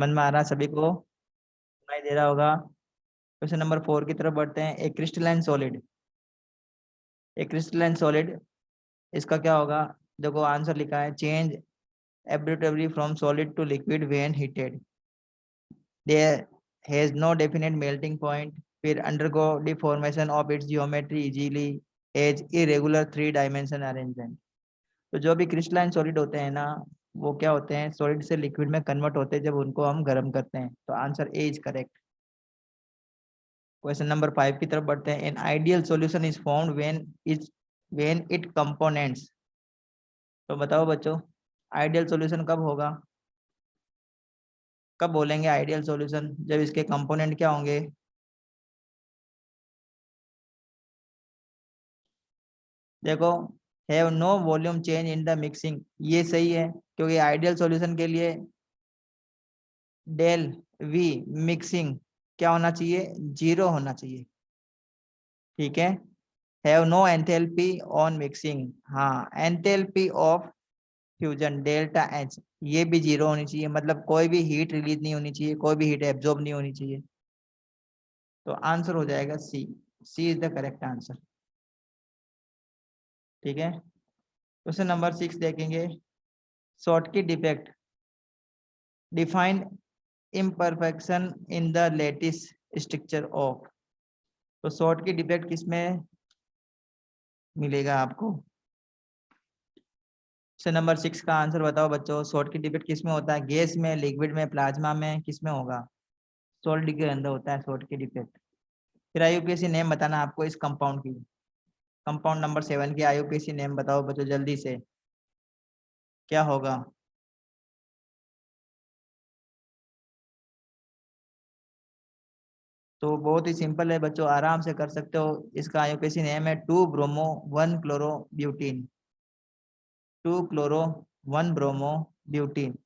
समझ में आ रहा है सभी को? सुनाई दे रहा होगा। क्वेश्चन नंबर 4 की तरफ बढ़ते हैं। एक क्रिस्टलाइन सॉलिड, एक क्रिस्टलाइन सॉलिड, इसका क्या होगा? देखो आंसर लिखा है, change abruptly from solid to liquid when heated, there has no definite melting point, फिर undergo deformation of its geometry easily as irregular 3 dimension arrangement. तो जो भी क्रिस्टलाइन सॉलिड होते हैं ना, वो क्या होते हैं, सॉलिड से लिक्विड में कन्वर्ट होते हैं जब उनको हम गर्म करते हैं। तो answer A is correct. Question number 5 की तरफ बढ़ते हैं। An ideal solution is found when it components. तो बताओ बच्चों, आइडियल सॉल्यूशन कब होगा? कब बोलेंगे आइडियल सॉल्यूशन? जब इसके कंपोनेंट क्या होंगे? देखो, have no volume change in the mixing, ये सही है, क्योंकि आइडियल सॉल्यूशन के लिए डेल वी मिक्सिंग क्या होना चाहिए? 0 होना चाहिए। ठीक है। Have no enthalpy on mixing, हाँ, enthalpy of fusion delta H, ये भी 0 होनी चाहिए, मतलब कोई भी हीट रिलीज नहीं होनी चाहिए, कोई भी हीट एब्जॉर्ब नहीं होनी चाहिए। तो आंसर हो जाएगा C. C is the correct answer. ठीक है। क्वेश्चन नंबर 6 देखेंगे। Schottky defect, define imperfection in the lattice structure of. तो शॉर्ट की डिफेक्ट किसमें मिलेगा आपको? क्वेश्चन नंबर 6 का आंसर बताओ बच्चों। शॉर्ट की डिफेक्ट किसमें होता है? गैस में, लिक्विड में, प्लाज्मा में, किसमें होगा? सॉलिड के अंदर होता है शॉर्ट की डिफेक्ट। फिर आईयूपीएसी नेम बताना आपको इस कंपाउंड की। कंपाउंड नंबर 7 की आईयूपीएसी नेम बताओ बच्चों जल्दी से, क्या होगा? तो बहुत ही सिंपल है बच्चों, आराम से कर सकते हो। इसका आईयूपीएसी नेम है 2 bromo 1 chloro butene. 2 chloro 1 bromo butene.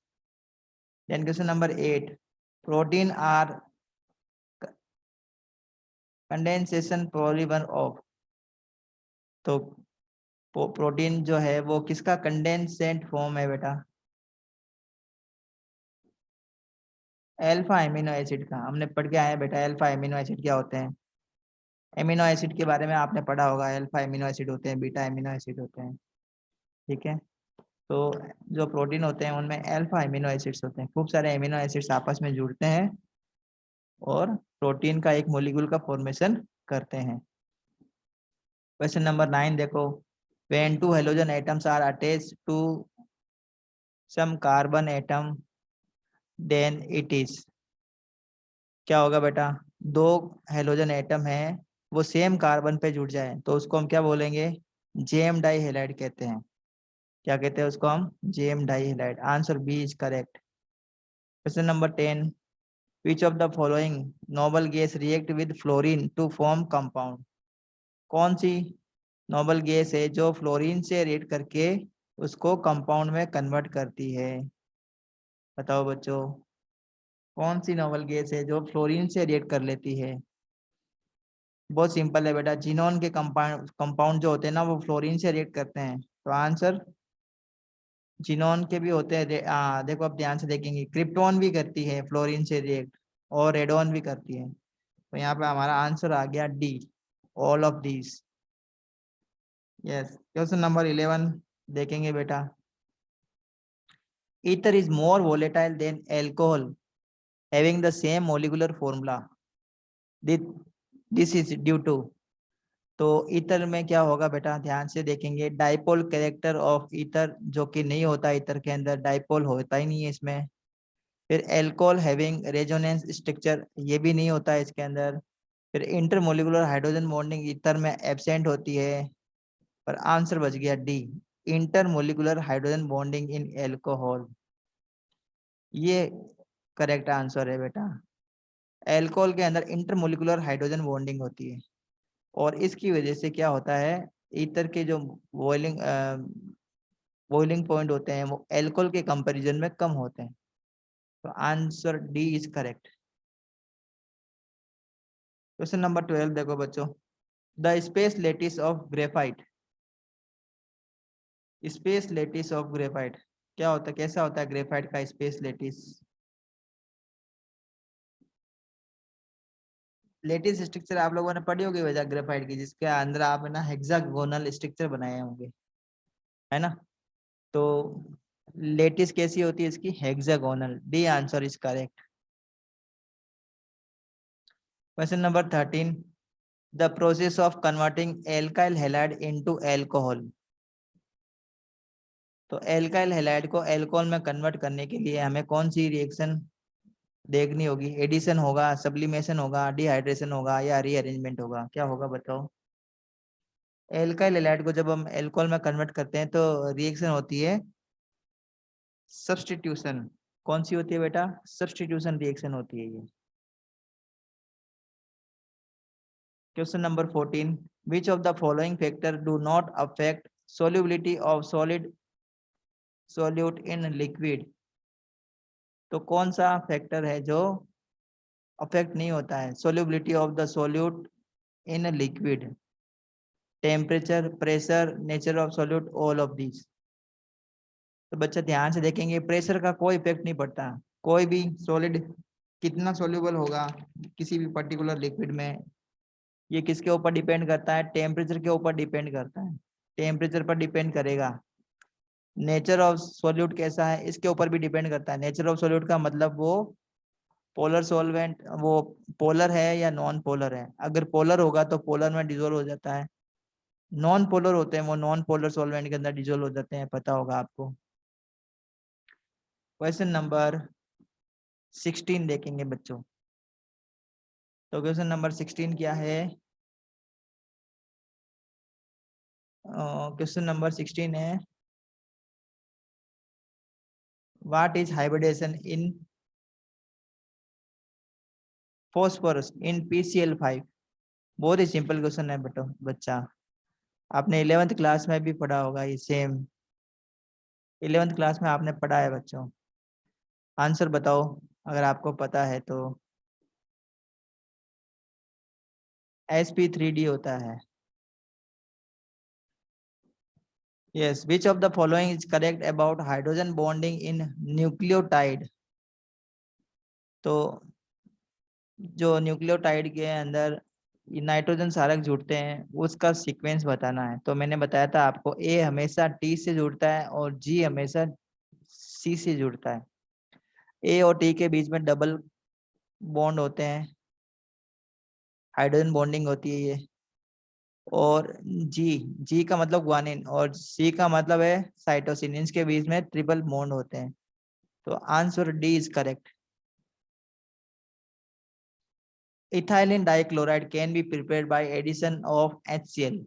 Then question number 8, protein are condensation polymer of. तो प्रोटीन जो है वो किसका कंडेंसेंट फॉर्म है बेटा? अल्फा एमिनो एसिड का। हमने पढ़ के आए हैं बेटा, अल्फा एमिनो एसिड क्या होते हैं। एमिनो एसिड के बारे में आपने पढ़ा होगा, अल्फा एमिनो एसिड होते हैं, बीटा एमिनो एसिड होते हैं। ठीक है। तो जो प्रोटीन होते हैं उनमें अल्फा एमिनो एसिड्स होते हैं, खूब सारे एमिनो एसिड्स आपस में जुड़ते हैं और प्रोटीन का एक मॉलिक्यूल का फॉर्मेशन करते हैं। क्वेश्चन नंबर 9 देखो। when two halogen atoms are attached to some carbon atom then it is, क्या होगा बेटा? दो हेलोजन एटम है, वो सेम कार्बन पे जुड़ जाए तो उसको हम क्या बोलेंगे? जेम डाई हेलाइड कहते हैं। क्या कहते हैं उसको हम? Gem dihalide. Answer B is correct. Question number 10, which of the following noble gas react with fluorine to form compound. कौन सी नोबल गैस है जो फ्लोरीन से रिएक्ट करके उसको कंपाउंड में कन्वर्ट करती है? बताओ बच्चों, कौन सी नोबल गैस है जो फ्लोरीन से रिएक्ट कर लेती है? बहुत सिंपल है बेटा, जिनोन के कंपाउंड जो होते हैं ना वो फ्लोरीन से रिएक्ट करते हैं। तो आंसर जिनोन के भी होते हैं। देखो अब ध्यान से देखेंगे, क्रिप्टोन भी करती है फ्लोरीन से रिएक्ट और रेडोन भी करती है। तो यहाँ पे हमारा आंसर आ गया D, all of these. Yes. Question number 11 देखेंगे बेटा। Ether is more volatile than alcohol having the same molecular formula, this is due to. तो ईथर में क्या होगा बेटा? ध्यान से देखेंगे, डाइपोल कैरेक्टर ऑफ ईथर जो कि नहीं होता, ईथर के अंदर डाइपोल होता ही नहीं है इसमें। फिर एल्कोहल हैविंग रेजोनेंस स्ट्रक्चर, ये भी नहीं होता है इसके अंदर। फिर इंटरमोलिकुलर हाइड्रोजन बॉन्डिंग ईथर में एब्सेंट होती है। पर आंसर बच गया D, intermolecular hydrogen bonding in alcohol. ये करेक्ट आंसर है बेटा। एल्कोहल के अंदर इंटरमोलिकुलर हाइड्रोजन बॉन्डिंग होती है और इसकी वजह से क्या होता है, ईथर के जो बॉइलिंग बॉइलिंग पॉइंट होते हैं वो एल्कोहल के कंपैरिजन में कम होते हैं। तो answer D is correct. Question number 12 देखो बच्चों। The space lattice of graphite, space lattice of graphite क्या होता है? कैसा होता है ग्रेफाइट का स्पेस लेटिस? लेटिस स्ट्रक्चर आप लोगों ने पढ़ी होगी वजह ग्रेफाइट की, जिसके अंदर आप ना हेक्सागोनल स्ट्रक्चर बनाए होंगे, है ना। तो लेटिस कैसी होती है इसकी, hexagonal. D answer is correct. Question number 13, the process of converting alkyl halide into alcohol. तो एल्काइल हैलाइड को अल्कोहल में कन्वर्ट करने के लिए हमें कौन सी रिएक्शन देखनी होगी? एडिशन होगा, सब्लिमेशन होगा, डिहाइड्रेशन होगा, या रीअरेंजमेंट होगा? क्या होगा बताओ। एल्काइल हैलाइड को जब हम अल्कोहल में कन्वर्ट करते हैं तो रिएक्शन होती है सब्स्टिट्यूशन। कौन सी होती है बेटा? सब्स्टिट्यूशन रिएक्शन होती है ये। Question number 14, which of the following factor do not affect solubility of solid solute in liquid? तो कौन सा फैक्टर है जो अफेक्ट नहीं होता है solubility of the solute in liquid? Temperature, pressure, nature of solute, all of this. तो बच्चा ध्यान से देखेंगे, प्रेशर का कोई इफेक्ट नहीं पड़ता। कोई भी सॉलिड कितना सॉल्युबल होगा किसी भी पर्टिकुलर लिक्विड में, ये किसके ऊपर डिपेंड करता है? टेम्परेचर के ऊपर डिपेंड करता है। टेम्परेचर पर डिपेंड करेगा। नेचर ऑफ सॉल्यूट कैसा है इसके ऊपर भी डिपेंड करता है। नेचर ऑफ सॉल्यूट का मतलब वो पोलर सॉल्वेंट, वो पोलर है या नॉन पोलर है। अगर पोलर होगा तो पोलर में डिजोल्व हो जाता है, नॉन पोलर होते हैं वो नॉन पोलर सॉल्वेंट के अंदर डिजोल्व हो जाते हैं, पता होगा आपको। क्वेश्चन नंबर 16 देखेंगे बच्चों। तो क्वेश्चन नंबर 16 क्या है? क्वेश्चन नंबर 16 है, what is hybridisation in phosphorus in PCl5? बहुत ही सिंपल क्वेश्चन है बेटा बच्चा, आपने 11th क्लास में भी पढ़ा होगा ये सेम। 11th क्लास में आपने पढ़ा है बच्चों। आंसर बताओ अगर आपको पता है तो। sp3d होता है। Yes, which of the following is correct about hydrogen bonding in nucleotide? तो जो न्यूक्लियोटाइड के अंदर नाइट्रोजन क्षारक जुड़ते हैं उसका सीक्वेंस बताना है। तो मैंने बताया था आपको, ए हमेशा टी से जुड़ता है और जी हमेशा सी से जुड़ता है। ए और टी के बीच में डबल बॉन्ड होते हैं, हाइड्रोजन बॉन्डिंग होती है ये। और जी, जी का मतलब ग्वानिन और सी का मतलब है साइटोसिन, इनके बीच में ट्रिपल बॉन्ड होते हैं। तो answer D is correct. Ethylene dichloride can be prepared by addition of HCl2।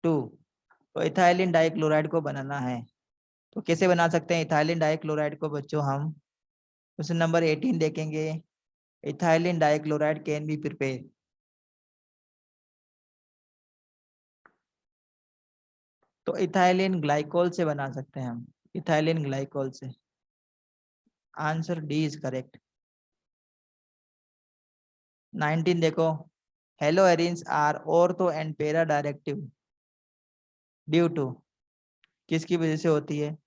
तो इथाइलिन डाइक्लोराइड को बनाना है तो कैसे बना सकते हैं इथाइलिन डाइक्लोराइड को बच्चों? हम क्वेश्चन नंबर 18 देखेंगे। Ethylene dichloride can be prepare, तो इथाइलिन ग्लाइकोल से बना सकते हैं हम, इथाइलिन ग्लाइकोल से। Answer D is correct. 19 देखो, haloarenes are ortho and para directive due to, किसकी वजह से होती है?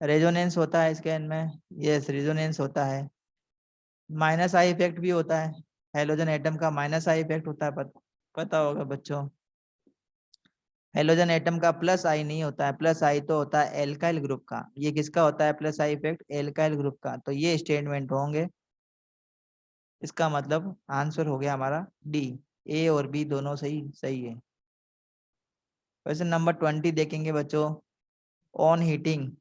रेजोनेंस होता है इसके इनमें, यस रेजोनेंस होता है। माइनस आई इफेक्ट भी होता है, हेलोजन एटम का माइनस आई इफेक्ट होता है, पता होगा बच्चों। हेलोजन एटम का प्लस आई नहीं होता है, प्लस आई तो होता है एल्काइल ग्रुप का। ये किसका होता है plus I effect? Alkyl group का। तो ये स्टेटमेंट होंगे, इसका मतलब आंसर हो गया हमारा डी। ए और बी दोनों सही सही है। क्वेश्चन नंबर 20 देखेंगे बच्चों। On heating,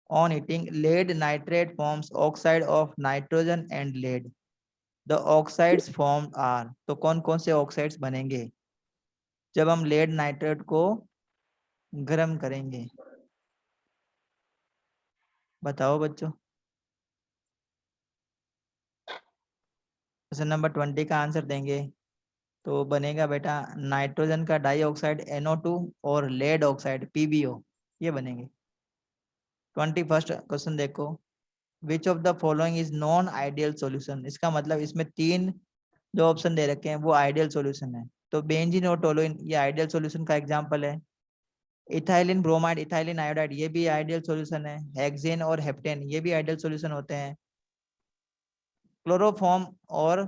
on heating lead nitrate forms oxide of nitrogen and lead. The oxides formed are, तो कौन कौन से ऑक्साइड्स बनेंगे जब हम लेड नाइट्रेट को गर्म करेंगे? बताओ बच्चों। क्वेश्चन नंबर 20 का आंसर देंगे तो बनेगा बेटा नाइट्रोजन का डाइऑक्साइड NO2 और लेड ऑक्साइड PbO, ये बनेंगे। 21st क्वेश्चन देखो, विच of the following is non ideal solution? इसका मतलब इसमें तीन जो ऑप्शन दे रखे हैं वो आइडियल सॉल्यूशन है। तो बेंजीन और टोलुइन ये आइडियल सॉल्यूशन का एग्जांपल है। इथाइलिन ब्रोमाइड, इथाइलिन आयोडाइड ये भी आइडियल सॉल्यूशन है। हेक्सेन और हेप्टेन ये भी आइडियल सॉल्यूशन होते हैं। क्लोरोफॉर्म और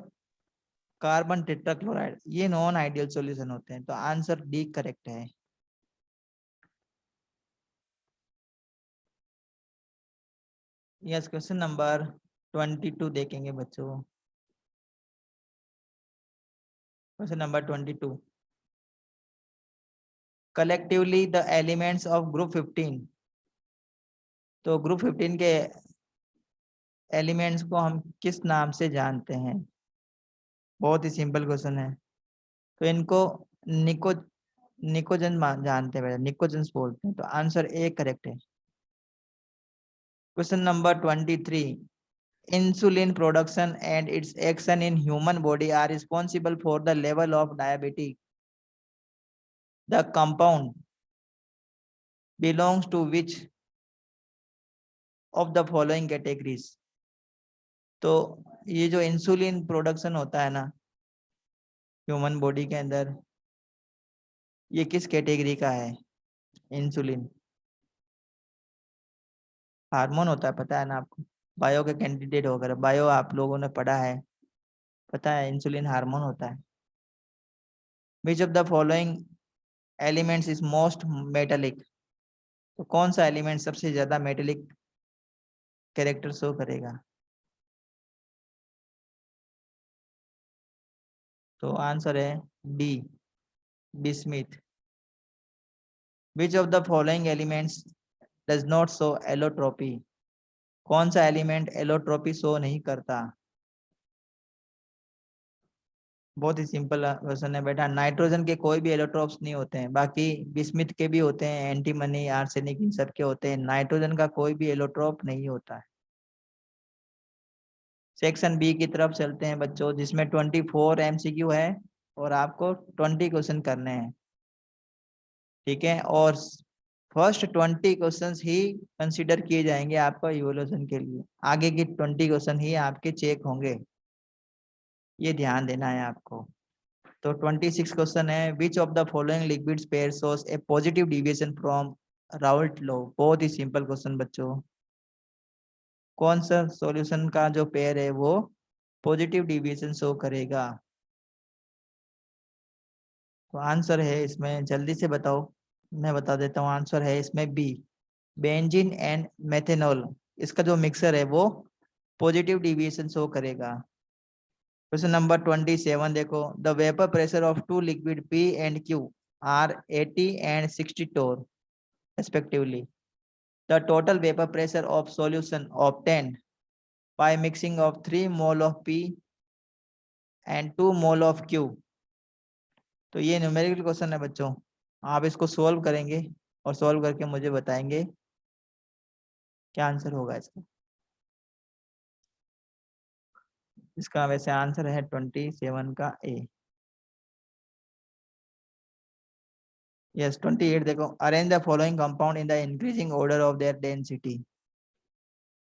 कार्बन टेट्राक्लोराइड, ये नॉन आइडियल सॉल्यूशन होते हैं, तो आंसर डी करेक्ट है। यस, क्वेश्चन नंबर 22 देखेंगे बच्चों। Question number 22, collectively the elements of group 15। तो ग्रुप 15 के एलिमेंट्स को हम किस नाम से जानते हैं? बहुत ही सिंपल क्वेश्चन है। तो इनको निको निकोजन जानते हैं, निकोजन्स बोलते हैं, तो आंसर ए करेक्ट है। Question number 23, insulin production and its action in human body are responsible for the level of diabetes. The compound belongs to which of the following categories? तो ये जो इंसुलिन प्रोडक्शन होता है ना human body के अंदर, ये किस कैटेगरी का है? इंसुलिन हार्मोन होता है, पता है ना आपको, बायो के कैंडिडेट होकर, बायो आप लोगों ने पढ़ा है, पता है इंसुलिन हार्मोन होता है। विच of the following elements is most metallic? तो कौन सा एलिमेंट सबसे ज्यादा मेटेलिक कैरेक्टर शो करेगा? तो आंसर है D, bismuth. Which of the following elements does not show allotropy? कौन सा एलिमेंट एलोट्रोपी शो नहीं करता? बहुत ही सिंपल क्वेश्चन है बेटा, नाइट्रोजन के कोई भी एलोट्रोप्स नहीं होते हैं, बाकी बिस्मिथ के भी होते हैं, एंटीमनी, आर्सेनिक, इन सब के होते हैं, नाइट्रोजन का कोई भी एलोट्रोप नहीं होता है। सेक्शन बी की तरफ चलते हैं बच्चों, जिसमें 24 एमसीक्यू है और आपको 20 क्वेश्चन करने हैं, ठीक है। और फर्स्ट 20 क्वेश्चंस ही कंसीडर किए जाएंगे आपका इवोल्यूशन के लिए, आगे की 20 क्वेश्चन ही आपके चेक होंगे, ये ध्यान देना है आपको। तो 26 क्वेश्चन है, विच of the following liquids pair shows A positive deviation from Raoult law? बहुत ही सिंपल क्वेश्चन बच्चों, कौन सा सॉल्यूशन का जो पेयर है वो पॉजिटिव डिविएशन शो करेगा? तो आंसर है इसमें, जल्दी से बताओ, मैं बता देता हूँ, आंसर है इसमें बी, बेंजीन एंड मेथेनॉल, इसका जो मिक्सर है वो पॉजिटिव डिविएशन शो करेगा। क्वेश्चन नंबर 27 देखो, the vapour pressure of two liquid P and Q are 80 and 60 torr respectively. The total vapor pressure of solution obtained by mixing of 3 mole of P and 2 mole of Q. तो ये numerical question है बच्चों, आप इसको solve करेंगे और solve करके मुझे बताएंगे क्या आंसर होगा इसका। इसका वैसे आंसर है 27 का ए। यस, 28 देखो, arrange the following compound in the increasing order of their density.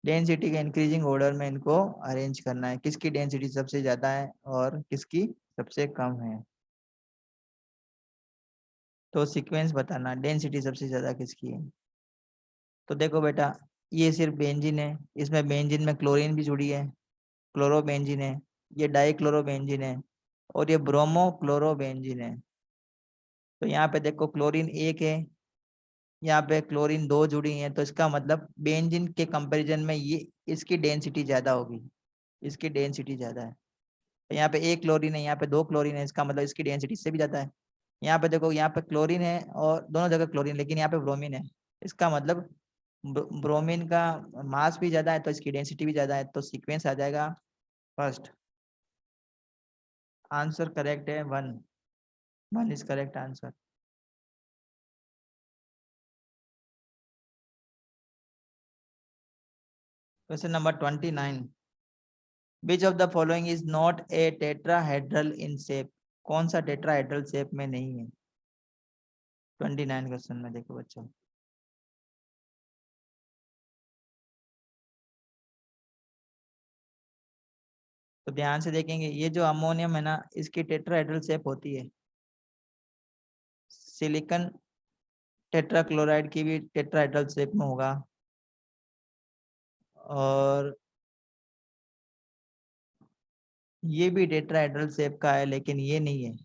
Density के इंक्रीजिंग ऑर्डर में इनको अरेंज करना है, किसकी डेंसिटी सबसे ज्यादा है और किसकी सबसे कम है, तो सीक्वेंस बताना, डेंसिटी सबसे ज्यादा किसकी है। तो देखो बेटा, ये सिर्फ बेंजीन है, इसमें बेंजीन में क्लोरीन भी जुड़ी है, क्लोरोबेंजीन है, ये डाइक्लोरोबेंजीन है और ये ब्रोमो क्लोरोबेंजीन है। तो यहाँ पे देखो क्लोरीन एक है, यहाँ पे क्लोरीन दो जुड़ी है, तो इसका मतलब बेंजीन के कंपैरिजन में ये इसकी डेंसिटी ज्यादा होगी, इसकी डेंसिटी ज्यादा है। तो यहाँ पे एक क्लोरीन है, यहाँ पे दो क्लोरीन है, इसका मतलब इसकी डेंसिटी इससे भी ज्यादा है। यहाँ पे देखो, यहाँ पे क्लोरीन है और दोनों जगह क्लोरीन, लेकिन यहाँ पे ब्रोमीन है, इसका मतलब ब्रोमीन का मास भी ज्यादा है तो इसकी डेंसिटी भी ज्यादा है, तो सीक्वेंस आ जाएगा फर्स्ट। आंसर करेक्ट है, one, one is correct answer. Question number 29, which of the following is not a tetrahedral in shape? कौन सा टेट्राहेड्रल शेप में नहीं है? 29 क्वेश्चन में देखो बच्चों, तो ध्यान से देखेंगे, ये जो अमोनियम है ना, इसकी टेट्राहेड्रल शेप होती है, सिलिकॉन टेट्राक्लोराइड की भी टेट्राहेड्रल शेप में होगा, और ये भी टेट्राहेड्रल शेप का है लेकिन ये नहीं है।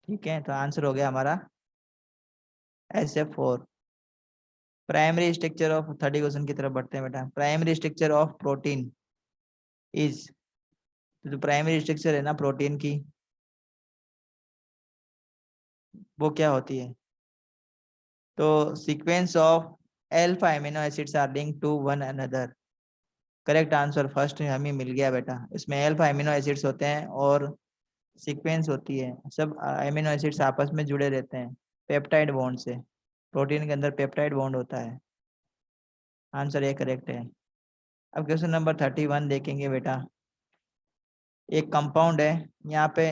ठीक है, तो आंसर हो गया हमारा SF4। Primary structure of 30 question की तरफ बढ़ते हैं बेटा। Primary structure of protein is, तो जो प्राइमरी स्ट्रक्चर है ना प्रोटीन की, वो क्या होती है? तो sequence of alpha amino acids are linked to one another. Correct answer first हमें मिल गया बेटा। इसमें अल्फा एमिनो एसिड्स होते हैं और सीक्वेंस होती है, सब एमिनो एसिड्स आपस में जुड़े रहते हैं पेप्टाइड बॉन्ड से। प्रोटीन के अंदर पेप्टाइड बॉन्ड होता है। आंसर ए करेक्ट है। अब क्वेश्चन नंबर 31 देखेंगे बेटा। एक कंपाउंड है, यहाँ पे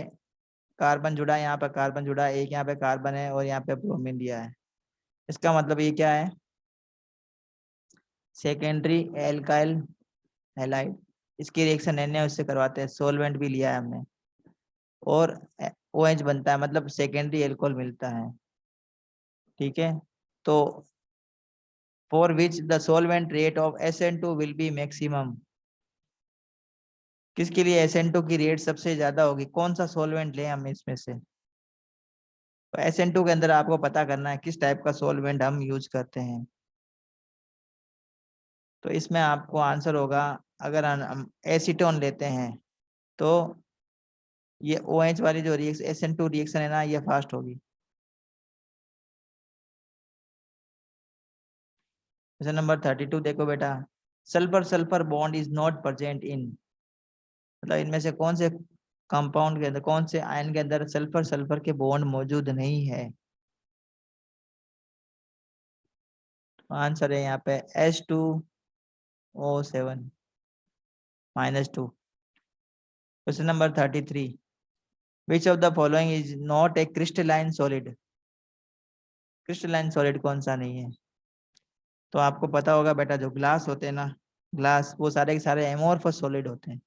कार्बन जुड़ा है, यहाँ पे कार्बन जुड़ा है, एक यहाँ पे कार्बन है और यहाँ पे ब्रोमीन दिया है। इसका मतलब ये क्या है? Secondary alkyl halide. इसकी रिएक्शन Na उससे करवाते हैं, सोलवेंट भी लिया है हमने, और OH बनता है, मतलब सेकेंडरी एल्कोहल मिलता है। ठीक है, तो for which the solvent rate of SN2 will be maximum. किसके लिए SN2 की रेट सबसे ज्यादा होगी? कौन सा सोलवेंट ले हम इसमें से? तो SN2 के अंदर आपको पता करना है किस टाइप का सोलवेंट हम यूज करते हैं। तो इसमें आपको आंसर होगा, अगर हम एसीटोन लेते हैं तो ये OH वाली जो रिएक्शन SN2 रिएक्शन है ना, ये फास्ट होगी। क्वेश्चन नंबर 32 देखो बेटा। Sulphur sulphur bond is not present in, मतलब इनमें से कौन से कंपाउंड के अंदर, कौन से आयन के अंदर सल्फर सल्फर के बॉन्ड मौजूद नहीं है? आंसर है यहाँ पे H2O7-2। Question number 33। Which of the following is not a crystalline solid. Crystalline solid कौन सा नहीं है? तो आपको पता होगा बेटा, जो ग्लास होते हैं ना, ग्लास, वो सारे के सारे एमोर्फस सॉलिड होते हैं।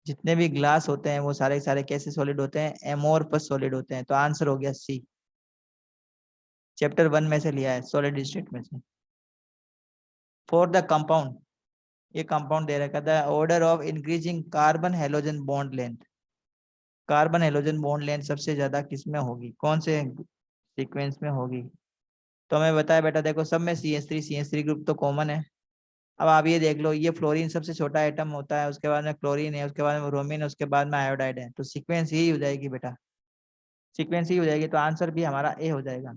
जितने भी ग्लास होते हैं वो सारे के सारे कैसे सॉलिड होते हैं? एमोर्फस सॉलिड होते हैं। तो आंसर हो गया C। चैप्टर 1 में से लिया है, सॉलिड स्टेट में से। फॉर द कंपाउंड, ये कंपाउंड दे रखा था, order of increasing carbon halogen bond length. Carbon halogen bond length सबसे ज्यादा किस में होगी, कौन से सीक्वेंस में होगी? तो हमें बताया बेटा, देखो सब में CH3 ग्रुप तो कॉमन है। अब आप ये देख लो, ये फ्लोरीन सबसे छोटा एटम होता है, उसके बाद में क्लोरीन है, उसके बाद में ब्रोमीन है, उसके बाद में आयोडाइड है। तो सीक्वेंस यही हो जाएगी बेटा, सीक्वेंस ही हो जाएगी। तो आंसर भी हमारा ए हो जाएगा।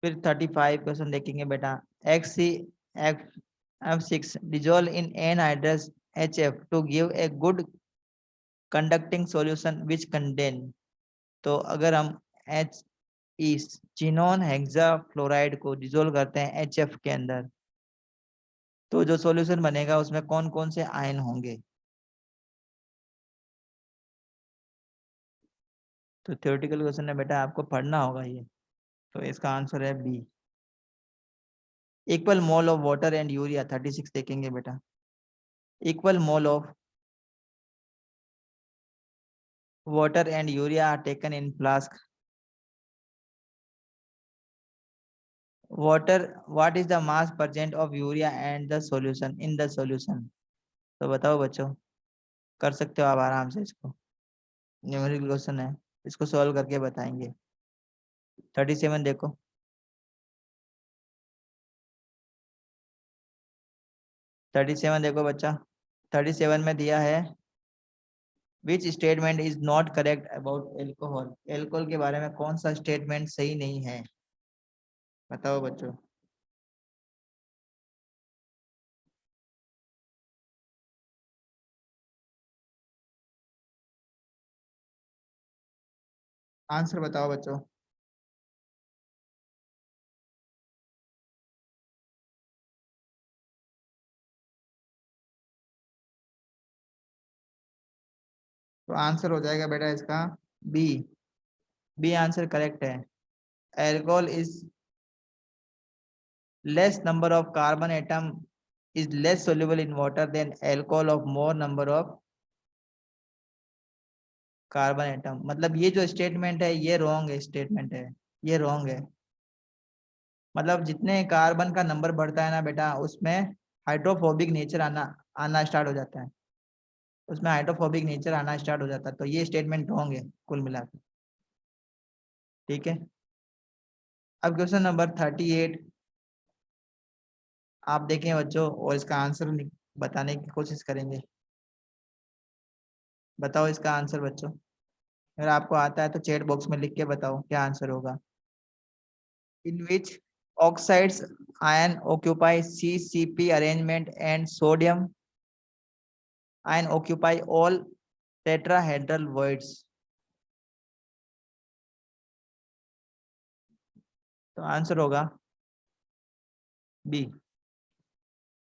फिर 35 क्वेश्चन देखेंगे बेटा। XCF6 dissolve in anhydrous HF to give a good conducting solution which contain। तो अगर हम H इस चिनोन हेक्साफ्लोराइड को डिसोल्व करते हैं HF के अंदर, तो जो सॉल्यूशन बनेगा उसमें कौन कौन से आयन होंगे? तो थ्योरेटिकल क्वेश्चन है बेटा, आपको पढ़ना होगा ये। तो इसका आंसर है B। Equal mole of water and urea 36 देखेंगे बेटा। Equal mole of water and urea are taken in flask. Water, what is the mass percent of urea and the solution in the solution? तो बताओ बच्चों, कर सकते हो आप आराम से इसको, न्यूमेरिकल क्वेश्चन है, इसको सॉल्व करके बताएंगे। 37 देखो। 37 देखो बच्चा। 37 में दिया है, which statement is not correct about alcohol. Alcohol के बारे में कौन सा स्टेटमेंट सही नहीं है? बताओ बच्चों। आंसर बताओ बच्चों। तो आंसर हो जाएगा बेटा इसका बी। बी आंसर करेक्ट है। Alcohol is less number of carbon atom is less soluble in water than alcohol of more number of carbon atom. मतलब ये जो स्टेटमेंट है ये रॉन्ग है, स्टेटमेंट है ये रॉन्ग है। मतलब जितने कार्बन का नंबर बढ़ता है ना बेटा, उसमें हाइड्रोफोबिक नेचर आना स्टार्ट हो जाता है, उसमें हाइड्रोफोबिक नेचर आना स्टार्ट हो जाता है, तो ये स्टेटमेंट रॉन्ग है कुल मिला के। ठीक है, अब क्वेश्चन नंबर 38 आप देखें बच्चों, और इसका आंसर बताने की कोशिश करेंगे। बताओ इसका आंसर बच्चों, अगर आपको आता है तो चैट बॉक्स में लिख के बताओ क्या आंसर होगा। In which oxides ion occupy CCP arrangement and sodium ion occupy all tetrahedral voids. तो आंसर होगा B.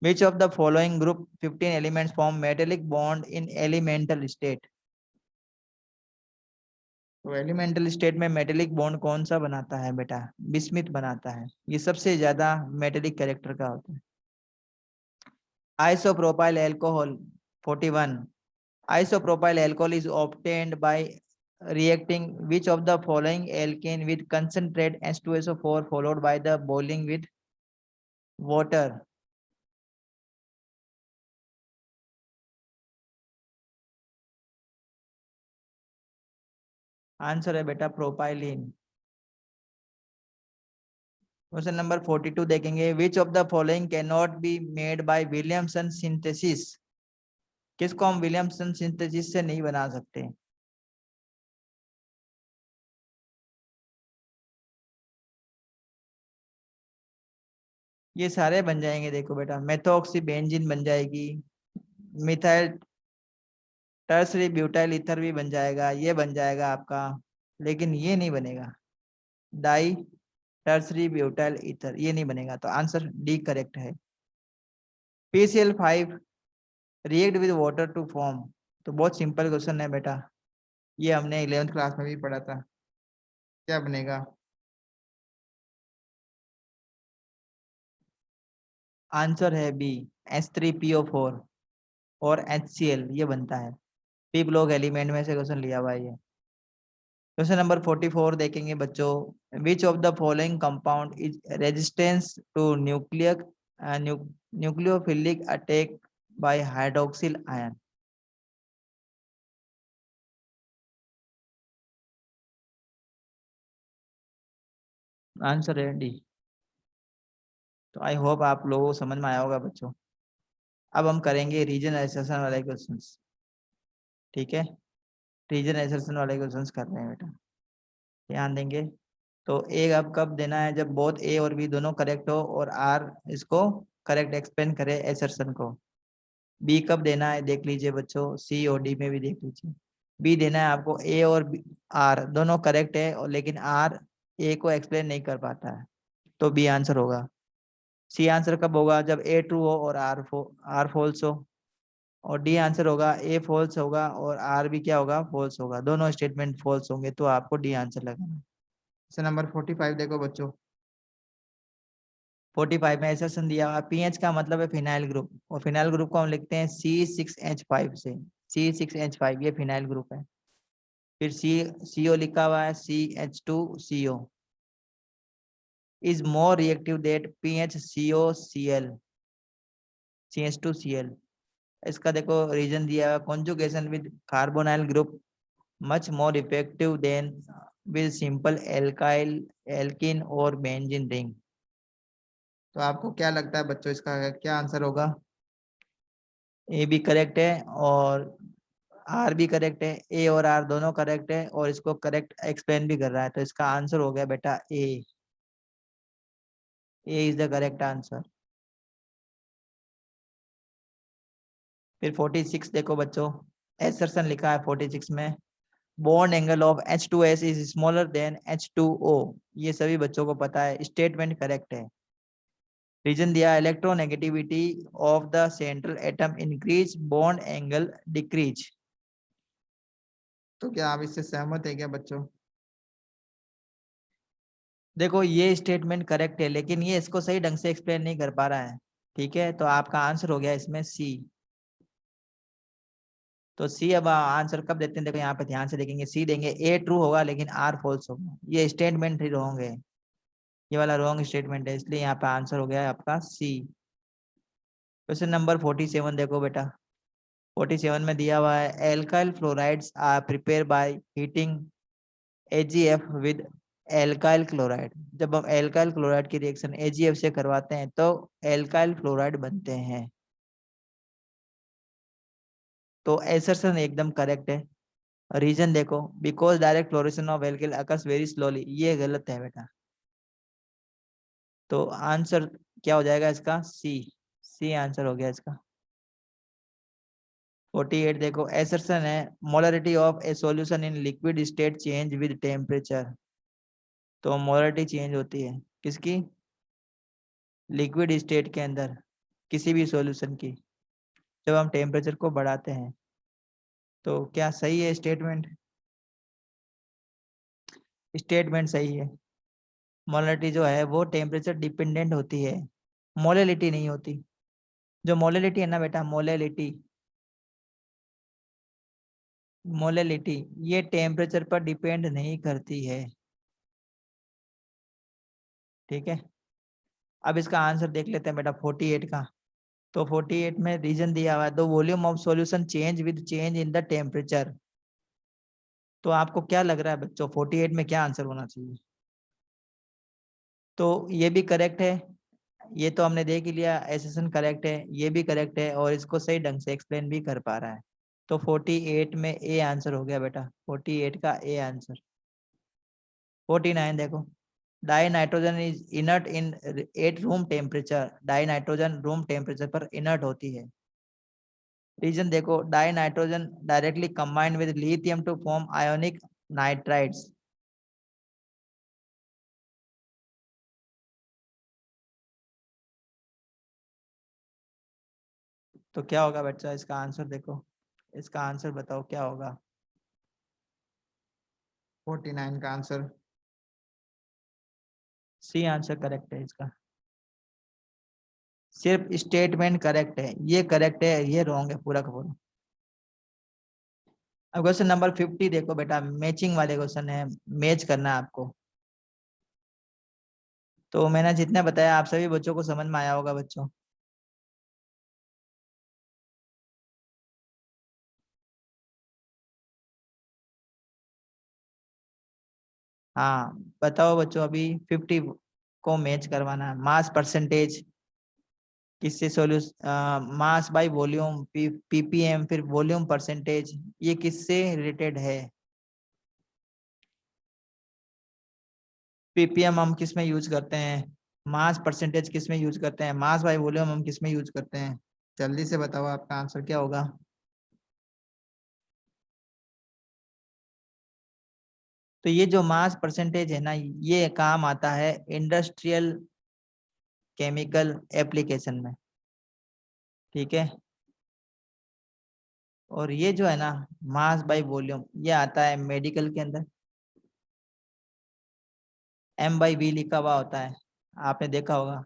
Which of the following group 15 elements form metallic bond in elemental state? तो elemental state में metallic bond कौन सा बनाता है बेटा? Bismuth बनाता है, ये सबसे ज्यादा मेटेलिक कैरेक्टर का होता है। Isopropyl alcohol 41, isopropyl alcohol is obtained by reacting which of the following alkane with concentrate H2SO4 followed by the boiling with water? Answer है बेटा प्रोपाइलिन। क्वेश्चन नंबर 42 देखेंगे, विच of the following can not be made by Williamson synthesis? किसको हम Williamson synthesis से नहीं बना सकते? ये सारे बन जाएंगे, देखो बेटा, मेथोक्सी बेंजीन बन जाएगी, मिथाइल टर्सरी ब्यूटाइल ईथर भी बन जाएगा, ये बन जाएगा आपका, लेकिन ये नहीं बनेगा, डाई टर्सरी ब्यूटाइल ईथर ये नहीं बनेगा, तो आंसर डी करेक्ट है। PCl5 react with water to form, तो बहुत सिंपल क्वेश्चन है बेटा, ये हमने 11th क्लास में भी पढ़ा था। क्या बनेगा? आंसर है बी, H3PO4 और HCl ये बनता है। पी ब्लॉक एलिमेंट में से क्वेश्चन लिया हुआ है ये। क्वेश्चन नंबर 44 देखेंगे बच्चों, which of the following compound is resistance to nucleophilic attack by hydroxyl ion? Answer है डी। तो आई होप आप लोगों को समझ में आया होगा बच्चों। अब हम करेंगे रीजन एसेशन वाले क्वेश्चंस। ठीक है, रीजन एसेशन वाले क्वेश्चंस कर रहे हैं बेटा, ध्यान देंगे। तो ए अब कब देना है? जब बोथ ए और बी दोनों करेक्ट हो और आर इसको करेक्ट एक्सप्लेन करे एसर्शन को। बी कब देना है देख लीजिए बच्चों, सी और डी में भी देख लीजिए। बी देना है आपको, ए और आर दोनों करेक्ट है और लेकिन आर ए को एक्सप्लेन नहीं कर पाता है, तो बी आंसर होगा। सी आंसर कब होगा? जब ए ट्रू हो और आर फॉल्स हो। और डी आंसर होगा, ए फॉल्स होगा और आर भी क्या होगा? फॉल्स होगा, दोनों स्टेटमेंट फॉल्स होंगे, तो आपको डी आंसर लगाना है। क्वेश्चन नंबर 45 देखो बच्चों, 45 में एसर्शन दिया हुआ पीएच का मतलब है फिनाइल ग्रुप, और फिनाइल ग्रुप को हम लिखते हैं C6H5 से। C6H5 ये फिनाइल ग्रुप है। फिर CO लिखा हुआ है CH2CO is more reactive that PHCOCl CH2Cl। इसका देखो रीजन दिया हुआ, conjugation with carbonyl group much more effective than with simple alkyl alkene और बेंजीन रिंग। तो आपको क्या लगता है बच्चों, इसका क्या आंसर होगा? ए भी करेक्ट है और आर भी करेक्ट है, ए और आर दोनों करेक्ट है और इसको करेक्ट एक्सप्लेन भी कर रहा है, तो इसका आंसर हो गया बेटा ए। ए इज द करेक्ट आंसर। फिर 46 देखो बच्चों, एसर्शन लिखा है 46 में, bond angle of H2S is smaller than H2O। ये सभी बच्चों को पता है, स्टेटमेंट करेक्ट है। रीजन दिया, electronegativity of the central atom increase, bond angle decrease. तो क्या आप इससे सहमत है क्या बच्चों? देखो ये स्टेटमेंट करेक्ट है, लेकिन ये इसको सही ढंग से एक्सप्लेन नहीं कर पा रहा है। ठीक है, तो आपका आंसर हो गया इसमें सी। तो सी अब आंसर कब देते हैं, देखो यहाँ पे ध्यान से देखेंगे, सी देंगे, ए ट्रू होगा लेकिन आर फॉल्स होगा, ये स्टेटमेंट ही रॉन्ग है, ये वाला रॉन्ग स्टेटमेंट है, इसलिए यहाँ पे आंसर हो गया है आपका सी। क्वेश्चन नंबर 47 देखो बेटा, 47 में दिया हुआ है alkyl fluorides are prepare by heating AgF with alkyl chloride. जब हम एल्काइल क्लोराइड की रिएक्शन AgF से करवाते हैं तो एल्काइल फ्लोराइड बनते हैं। तो एसर्शन एकदम करेक्ट है। रीजन देखो, because direct fluorination of alkyl occurs very slowly, ये गलत है बेटा। तो आंसर क्या हो जाएगा इसका? सी। सी आंसर हो गया इसका। 48 देखो, एसर्शन है molarity of A solution in liquid state change with temperature. तो मोलरिटी चेंज होती है किसकी? लिक्विड स्टेट के अंदर किसी भी सॉल्यूशन की, जब हम टेम्परेचर को बढ़ाते हैं। तो क्या सही है स्टेटमेंट? स्टेटमेंट सही है। मोलरिटी जो है वो टेम्परेचर डिपेंडेंट होती है, मोलैलिटी नहीं होती। जो मोलैलिटी है ना बेटा, मोलैलिटी, मोलैलिटी ये टेम्परेचर पर डिपेंड नहीं करती है। ठीक है, अब इसका आंसर देख लेते हैं बेटा 48 का। तो 48 में रीजन दिया हुआ है the volume of solution change with change in the temperature. तो आपको क्या लग रहा है बच्चों 48 में क्या आंसर होना चाहिए? तो ये भी करेक्ट है, ये तो हमने देख ही लिया, एसेशन करेक्ट है, ये भी करेक्ट है और इसको सही ढंग से एक्सप्लेन भी कर पा रहा है। तो 48 में ए आंसर हो गया बेटा, 48 का ए आंसर। 49 देखो, dinitrogen is inert in at room temperature. Dinitrogen room temperature पर इनर्ट होती है। रीजन देखो, dinitrogen directly combined with lithium to form ionic nitrides. तो क्या होगा बच्चा इसका आंसर? देखो इसका आंसर बताओ क्या होगा 49 का आंसर? सी आंसर करेक्ट है इसका। सिर्फ स्टेटमेंट करेक्ट है, ये करेक्ट है, ये रॉन्ग है पूरा का पूरा। अब क्वेश्चन नंबर 50 देखो बेटा, मैचिंग वाले क्वेश्चन है, मैच करना है आपको। तो मैंने जितना बताया आप सभी बच्चों को समझ में आया होगा बच्चों। हाँ बताओ बच्चों, अभी 50 को मैच करवाना है। मास परसेंटेज किससे? Solution mass by volume, ppm, फिर वॉल्यूम परसेंटेज, ये किससे रिलेटेड है? पीपीएम हम किस में यूज करते हैं? मास परसेंटेज किस में यूज करते हैं? मास बाय वॉल्यूम हम किस में यूज करते हैं? जल्दी से बताओ आपका आंसर क्या होगा। तो ये जो मास परसेंटेज है ना, ये काम आता है इंडस्ट्रियल केमिकल एप्लीकेशन में। ठीक है, और ये जो है ना मास बाय वॉल्यूम, ये आता है मेडिकल के अंदर। M/V लिखा हुआ होता है, आपने देखा होगा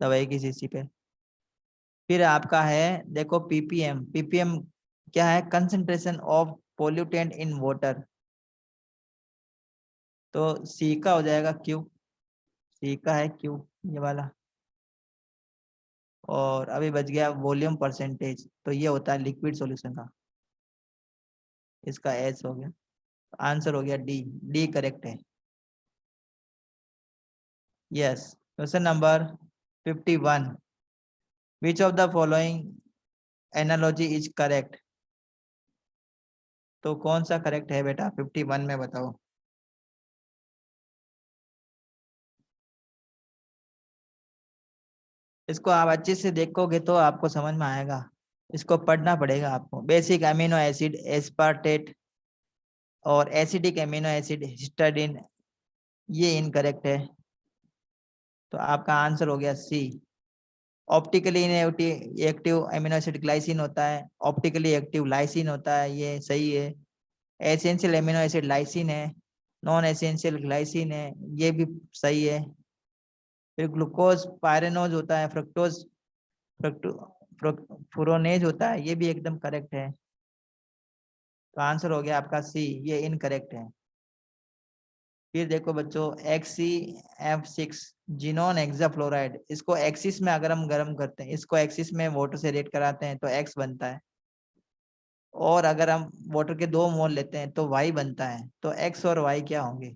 दवाई की शीशी पे। फिर आपका है देखो पीपीएम। पीपीएम क्या है? Concentration of pollutant in water. तो सी का हो जाएगा क्यू। सी का है क्यू, ये वाला। और अभी बच गया वॉल्यूम परसेंटेज, तो ये होता है लिक्विड सॉल्यूशन का, इसका एस हो गया। आंसर हो गया डी। डी करेक्ट है। Yes. Question number 51, which of the following analogy is correct? तो कौन सा करेक्ट है बेटा 51 में बताओ। इसको आप अच्छे से देखोगे तो आपको समझ में आएगा, इसको पढ़ना पड़ेगा आपको। बेसिक अमीनो एसिड एस्पार्टेट और एसिडिक अमीनो एसिड हिस्टाडीन, ये इनकरेक्ट है। तो आपका आंसर हो गया C. Optically active amino acid glycine होता है, ऑप्टिकली एक्टिव लाइसिन होता है, ये सही है। एसेंशियल अमीनो एसिड लाइसिन है, नॉन एसेंशियल ग्लाइसिन है, ये भी सही है। फिर ग्लूकोज पायरेनोज होता है, फ्रक्टोज फ्रोनेज होता है, ये भी एकदम करेक्ट है। तो आंसर हो गया आपका सी, ये इनकरेक्ट है। फिर देखो बच्चों XeF6 जिनोन हेक्साफ्लोराइड, इसको एक्सिस में अगर हम गर्म करते हैं, इसको एक्सिस में वाटर से रिएक्ट कराते हैं तो X बनता है, और अगर हम वाटर के 2 मोल लेते हैं तो Y बनता है। तो X और Y क्या होंगे?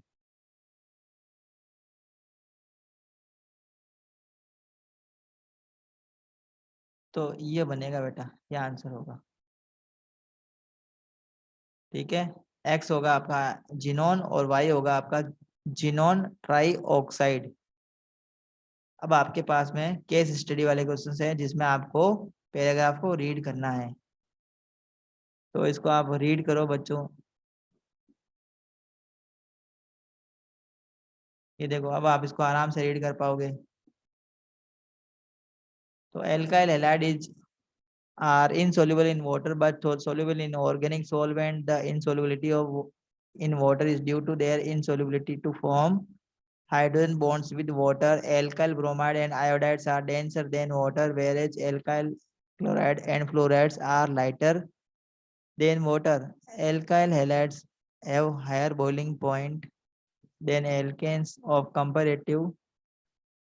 तो ये बनेगा बेटा, ये आंसर होगा। ठीक है, X होगा आपका जिनोन और Y होगा आपका जिनोन ट्राई ऑक्साइड। अब आपके पास में केस स्टडी वाले क्वेश्चन है जिसमें आपको पैराग्राफ को रीड करना है, तो इसको आप रीड करो बच्चों। ये देखो, अब आप इसको आराम से रीड कर पाओगे। तो alkyl halide is are insoluble in water but soluble in organic solvent. The insolubility of in water is due to their insolubility to form hydrogen bonds with water. Alkyl bromide and iodides are denser than water, whereas alkyl chloride and fluorides are lighter than water. Alkyl halides have higher boiling point than alkanes of comparative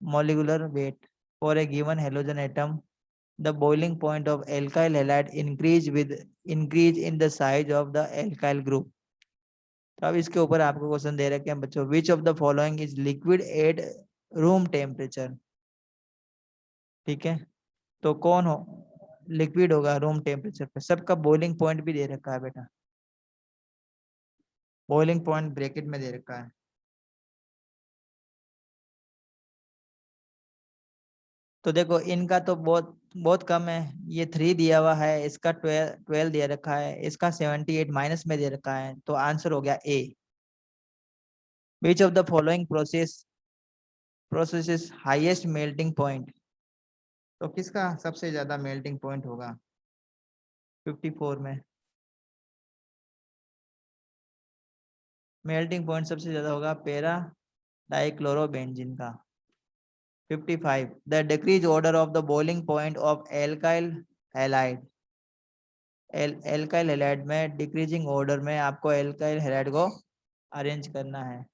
molecular weight. For a given halogen atom, the boiling point of alkyl halide increase in the size of the alkyl group. तो अब इसके ऊपर आपको question दे रखे हैं बच्चों, which of the following is liquid at room temperature. ठीक है, तो कौन हो लिक्विड होगा रूम टेम्परेचर पे? सबका बॉइलिंग पॉइंट भी दे रखा है बेटा, बॉइलिंग पॉइंट ब्रैकेट में दे रखा है। तो देखो इनका तो बहुत बहुत कम है, ये 3 दिया हुआ है, इसका 12 दे रखा है, इसका 78 माइनस में दे रखा है, तो आंसर हो गया A. Which of the following process is highest melting point. तो किसका सबसे ज्यादा मेल्टिंग पॉइंट होगा 54 में? मेल्टिंग पॉइंट सबसे ज्यादा होगा पैरा डाइक्लोरोबेंजीन का। 55 the decrease order of the boiling point of alkyl halide. Alkyl halide में डिक्रीजिंग ऑर्डर में आपको एल्काइल हैलाइड को अरेंज करना है।